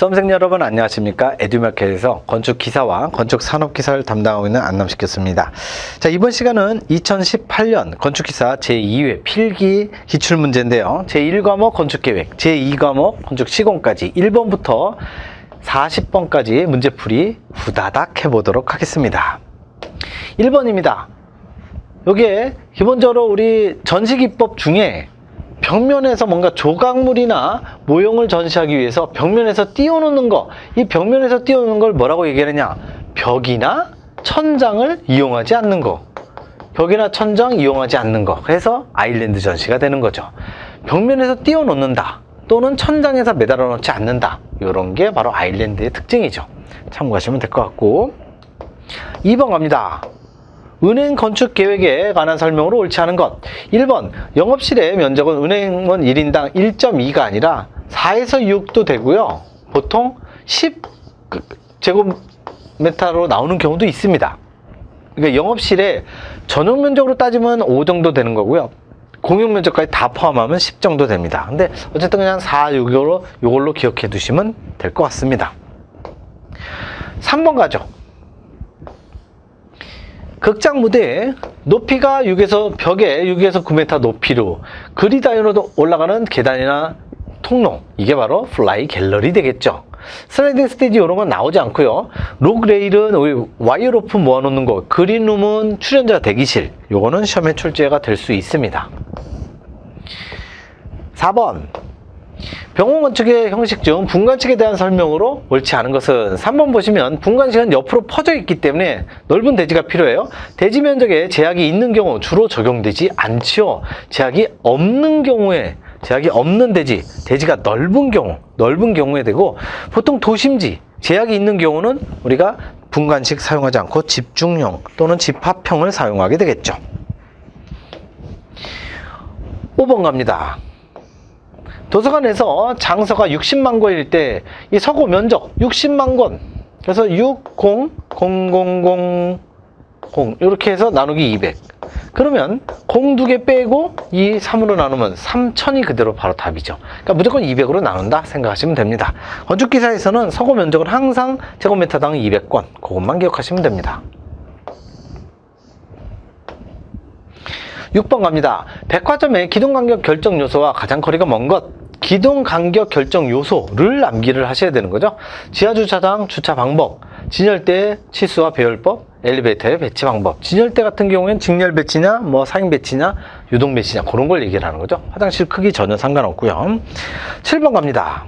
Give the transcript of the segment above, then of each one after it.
수험생 여러분 안녕하십니까? 에듀마켓에서 건축기사와 건축산업기사를 담당하고 있는 안남식교수입니다. 자, 이번 시간은 2018년 건축기사 제2회 필기 기출문제인데요. 제1과목 건축계획, 제2과목 건축시공까지 1번부터 40번까지 문제풀이 후다닥 해보도록 하겠습니다. 1번입니다. 여기에 기본적으로 우리 전시기법 중에 벽면에서 뭔가 조각물이나 모형을 전시하기 위해서 벽면에서 띄워놓는 거, 이 벽면에서 띄워놓는 걸 뭐라고 얘기하느냐? 벽이나 천장을 이용하지 않는 거. 벽이나 천장 이용하지 않는 거. 그래서 아일랜드 전시가 되는 거죠. 벽면에서 띄워놓는다 또는 천장에서 매달아 놓지 않는다, 이런 게 바로 아일랜드의 특징이죠. 참고하시면 될 것 같고, 2번 갑니다. 은행 건축 계획에 관한 설명으로 옳지 않은 것. 1번, 영업실의 면적은 은행원 1인당 1.2가 아니라 4에서 6도 되고요. 보통 10제곱미터로 나오는 경우도 있습니다. 그러니까 영업실의 전용 면적으로 따지면 5 정도 되는 거고요. 공용 면적까지 다 포함하면 10 정도 됩니다. 근데 어쨌든 그냥 4, 6으로 이걸로 기억해 두시면 될 것 같습니다. 3번 가죠. 극장 무대에 높이가 6에서 벽에 6에서 9m 높이로 그리다이로 올라가는 계단이나 통로, 이게 바로 플라이 갤러리 되겠죠. 슬라이딩 스테이지 이런 건 나오지 않고요. 록 레일은 우리 와이어 로프 모아놓는 거, 그린룸은 출연자 대기실, 요거는 시험에 출제가 될 수 있습니다. 4번, 병원 건축의 형식 중 분관식에 대한 설명으로 옳지 않은 것은, 3번 보시면 분관식은 옆으로 퍼져 있기 때문에 넓은 대지가 필요해요. 대지 면적에 제약이 있는 경우 주로 적용되지 않지요. 제약이 없는 경우에, 제약이 없는 대지가 넓은 경우에 되고, 보통 도심지, 제약이 있는 경우는 우리가 분관식 사용하지 않고 집중형 또는 집합형을 사용하게 되겠죠. 5번 갑니다. 도서관에서 장서가 60만 권일 때 이 서고 면적 60만 권, 그래서 60,000,000 이렇게 해서 나누기 200, 그러면 0 2개 빼고 이 3으로 나누면 3000이 그대로 바로 답이죠. 그러니까 무조건 200으로 나눈다 생각하시면 됩니다. 건축기사에서는 서고 면적은 항상 제곱미터당 200권, 그것만 기억하시면 됩니다. 6번 갑니다. 백화점의 기동간격 결정 요소와 가장 거리가 먼 것. 기동간격 결정 요소를 암기를 하셔야 되는 거죠. 지하주차장 주차 방법, 진열대 치수와 배열법, 엘리베이터의 배치 방법. 진열대 같은 경우에는 직렬 배치냐, 사행 배치냐, 유동 배치냐, 그런 걸 얘기를 하는 거죠. 화장실 크기 전혀 상관없고요. 7번 갑니다.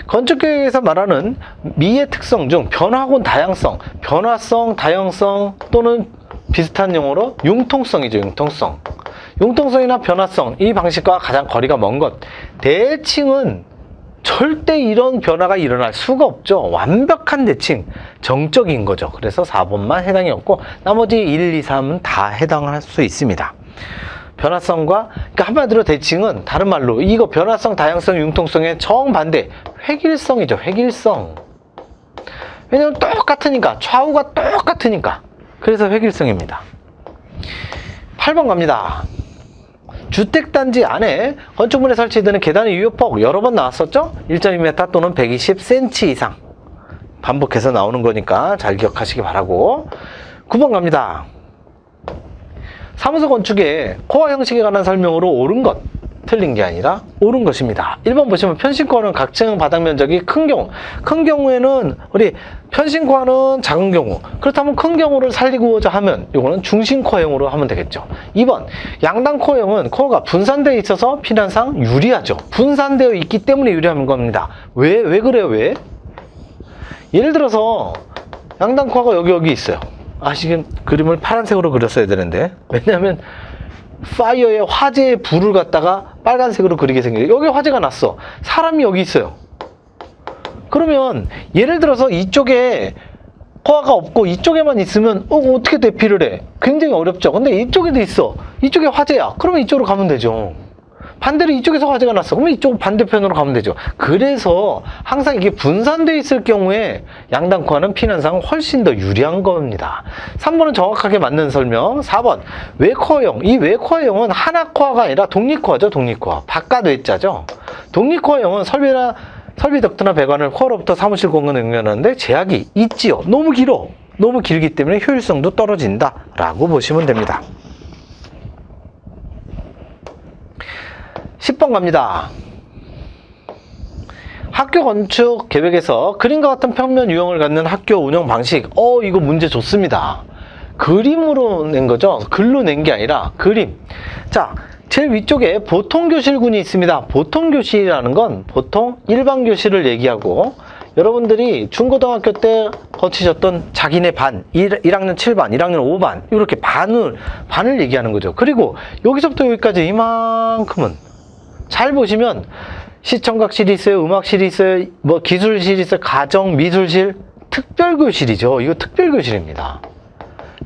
건축계획에서 말하는 미의 특성 중 변화하고는 다양성, 변화성, 다양성 또는 비슷한 용어로 융통성이죠. 융통성이나 변화성, 이 방식과 가장 거리가 먼 것. 대칭은 절대 이런 변화가 일어날 수가 없죠. 완벽한 대칭, 정적인 거죠. 그래서 4번만 해당이 없고 나머지 1, 2, 3은 다 해당할 수 있습니다. 변화성과, 그러니까 한마디로 대칭은 다른 말로 이거 변화성, 다양성, 융통성의 정반대, 획일성이죠. 획일성. 왜냐면 똑같으니까, 좌우가 똑같으니까. 그래서 획일성입니다. 8번 갑니다. 주택단지 안에 건축물에 설치되는 계단의 유효폭 여러 번 나왔었죠? 1.2m 또는 120cm 이상. 반복해서 나오는 거니까 잘 기억하시기 바라고. 9번 갑니다. 사무소 건축의 코어 형식에 관한 설명으로 옳은 것, 틀린 게 아니라 옳은 것입니다. 1번 보시면 편심코어는 각층 바닥 면적이 큰 경우에는 우리 편심코어는 작은 경우, 그렇다면 큰 경우를 살리고자 하면 이거는 중심코어형으로 하면 되겠죠. 2번, 양단코어형은 코어가 분산되어 있어서 피난상 유리하죠. 분산되어 있기 때문에 유리한 겁니다. 왜 그래요? 왜? 예를 들어서 양단코어가 여기 있어요. 지금 그림을 파란색으로 그렸어야 되는데, 왜냐하면 파이어에 화재의 불을 갖다가 빨간색으로 그리게 생겨요. 여기 화재가 났어. 사람이 여기 있어요. 그러면 예를 들어서 이쪽에 코어가 없고 이쪽에만 있으면 어떻게 대피를 해? 굉장히 어렵죠. 근데 이쪽에도 있어. 이쪽에 화재야. 그러면 이쪽으로 가면 되죠. 반대로 이쪽에서 화재가 났어. 그러면 이쪽 반대편으로 가면 되죠. 그래서 항상 이게 분산되어 있을 경우에 양단코어는 피난상 훨씬 더 유리한 겁니다. 3번은 정확하게 맞는 설명. 4번 외코어형. 이 외코어형은 하나 코어가 아니라 독립코어죠. 독립코어. 바깥 외자죠. 독립코어형은 설비나 설비 덕트나 배관을 코어로부터 사무실 공간에 연결하는데 제약이 있지요. 너무 길어. 너무 길기 때문에 효율성도 떨어진다 라고 보시면 됩니다. 10번 갑니다. 학교 건축 계획에서 그림과 같은 평면 유형을 갖는 학교 운영 방식. 이거 문제 좋습니다. 그림으로 낸 거죠. 글로 낸 게 아니라 그림. 자, 제일 위쪽에 보통교실군이 있습니다. 보통교실이라는 건 보통 일반 교실을 얘기하고, 여러분들이 중고등학교 때 거치셨던 자기네 반, 1학년 7반, 1학년 5반, 이렇게 반을 얘기하는 거죠. 그리고 여기서부터 여기까지 이만큼은 잘 보시면 시청각실이 있어요, 음악실이 있어요, 뭐 기술실이 있어요, 가정, 미술실, 특별교실이죠. 이거 특별교실입니다.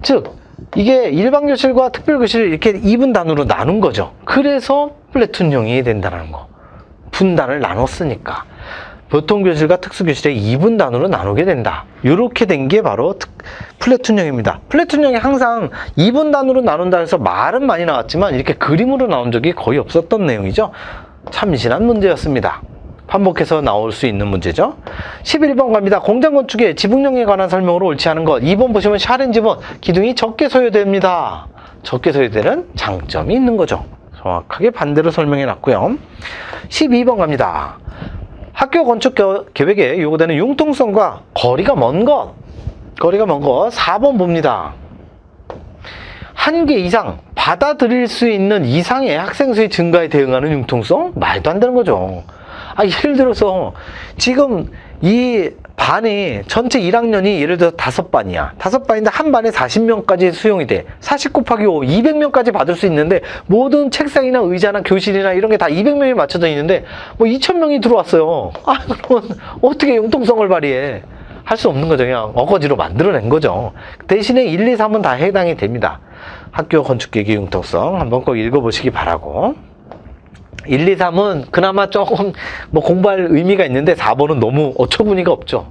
즉, 이게 일반 교실과 특별교실을 이렇게 2분 단위로 나눈 거죠. 그래서 플래툰형이 된다는 거. 분단을 나눴으니까. 보통교실과 특수교실의 2분 단위로 나누게 된다. 이렇게 된 게 바로 플래툰형입니다. 플래툰형이 항상 2분 단위로 나눈다 해서 말은 많이 나왔지만 이렇게 그림으로 나온 적이 거의 없었던 내용이죠. 참신한 문제였습니다. 반복해서 나올 수 있는 문제죠. 11번 갑니다. 공장 건축의 지붕형에 관한 설명으로 옳지 않은 것. 2번 보시면 샤렌 지붕, 기둥이 적게 소요됩니다. 적게 소요되는 장점이 있는 거죠. 정확하게 반대로 설명해 놨고요. 12번 갑니다. 학교 건축 계획에 요구되는 융통성과 거리가 먼 것. 4번 봅니다. 한 개 이상 받아들일 수 있는 이상의 학생 수의 증가에 대응하는 융통성? 말도 안 되는 거죠. 예를 들어서 지금 이 반이 전체 1학년이 예를 들어서 5반이야. 5반인데 한 반에 40명까지 수용이 돼. 40 곱하기 5, 200명까지 받을 수 있는데 모든 책상이나 의자나 교실이나 이런 게 다 200명이 맞춰져 있는데 뭐 2000명이 들어왔어요. 그러면 어떻게 융통성을 발휘해? 할 수 없는 거죠. 그냥 어거지로 만들어낸 거죠. 대신에 1, 2, 3은 다 해당이 됩니다. 학교 건축계획의 융통성 한번 꼭 읽어보시기 바라고. 1, 2, 3은 그나마 조금 뭐 공부할 의미가 있는데 4번은 너무 어처구니가 없죠.